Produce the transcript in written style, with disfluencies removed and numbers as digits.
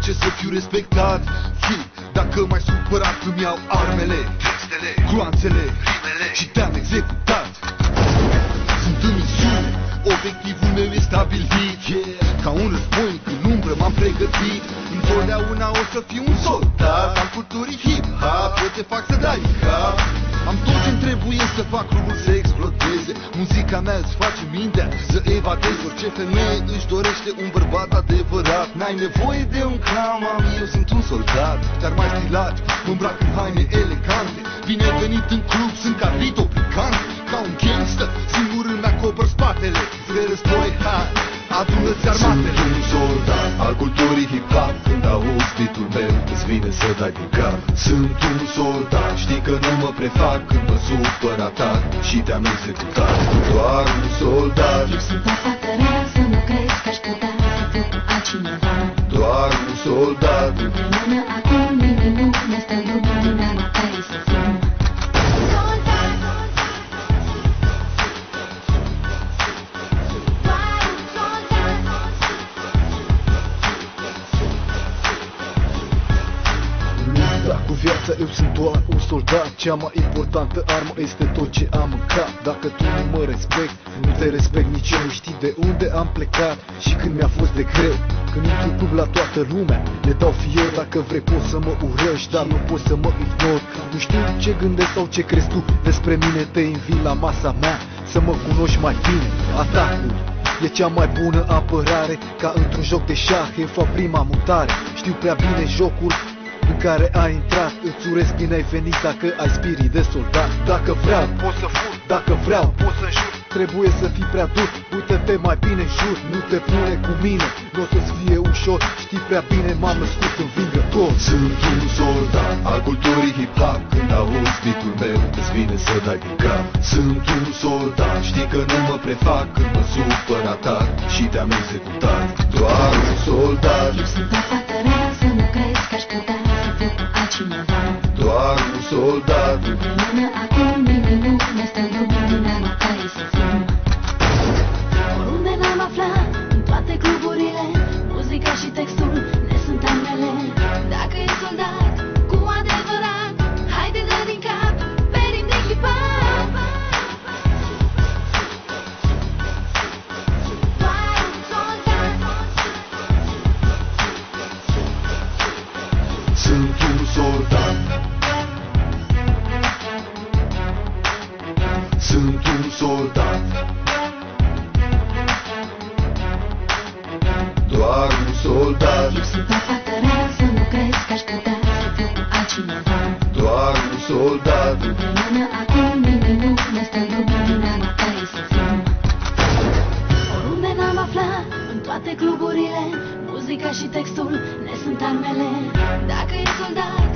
place să fiu respectat. Dacă mai supărat îmi iau armele, textele, gloanțele, rimele și te-am executat. Sunt în misiune, obiectivul meu e stabilit, ca un războinic în umbră m-am pregătit. Întotdeauna o să fiu un soldat al culturii hip-hop. Eu te fac să dai în cap. Am tot ce-mi trebuie să fac clubul să explodeze. Muzica mea îți face mintea să evadezi. Orice femeie își dorește un bărbat adevărat. N-ai nevoie de un clown, mami, eu sunt un soldat. Dar mai stilat, mă îmbrac în haine elegante. Bine venit în club, sunt Carlito picant. Ca un gangster, singur îmi acopăr spatele. Spre război, adună-ți armatele. Sunt un soldat al culturii hip-hop. Când auzi beat-ul meu, îți vine să dai din cap. Sunt un soldat, știi că nu mă prefac când mă supăr, atac și te-am executat. Doar un soldat. Eu sunt o fată rea, să nu crezi că aș putea să fiu cu altcineva. Doar un soldat. Împreună acum nimic nu ne stă în drum. Lumea care să fim soldat. Doar un soldat. Cu viața eu sunt doar un soldat. Cea mai importantă armă este tot ce am în cap. Dacă tu nu mă respecti, nu te respect nici eu. Nu știi de unde am plecat și când mi-a fost de greu. Când intru în club la toată lumea, le dau fier. Dacă vrei poți să mă urăști, dar nu poți să mă ignori. Nu știu ce gândești sau ce crezi tu despre mine. Te invit la masa mea să mă cunoști mai bine. Atacul e cea mai bună apărare. Ca într-un joc de șah, e fac prima mutare. Știu prea bine jocul în care ai intrat. Îți urez bine ai venit dacă ai spirit de soldat. Dacă vreau, pot să fur. Dacă vreau, pot să jur. Trebuie să fii prea dur, uită-te mai bine jur. Nu te pune cu mine, n-o să-ți fie ușor. Știi prea bine, m-am născut învingător. Sunt un soldat al culturii hip-hop. Când auzi beat-ul meu, îți vine să dai din cap. Sunt un soldat, știi că nu mă prefac când mă supăr, atac și te-am executat. Doar un soldat. Eu sunt o fată rea, să nu crezi că aș putea să fiu cu altcineva. Doar un soldat. Împreună acum nimic nu ne stă în drum. Lumea care să fim. Oriunde ne-am aflat, în toate cluburile, muzica și textul ne sunt armele. Dacă e soldat, cu adevărat, haide dă din cap, pe rim de hip-hop. Doar un soldat. Sunt un soldat. Sunt un soldat. Doar un soldat. Eu sunt o fată rea, să nu crezi că aș putea să fiu cu altcineva. Doar un soldat. Împreună acum nimic nu ne stă în drum. Lumea care să fim. Oriunde ne-am aflat, în toate cluburile, muzica și textul ne sunt armele. Dacă e soldat,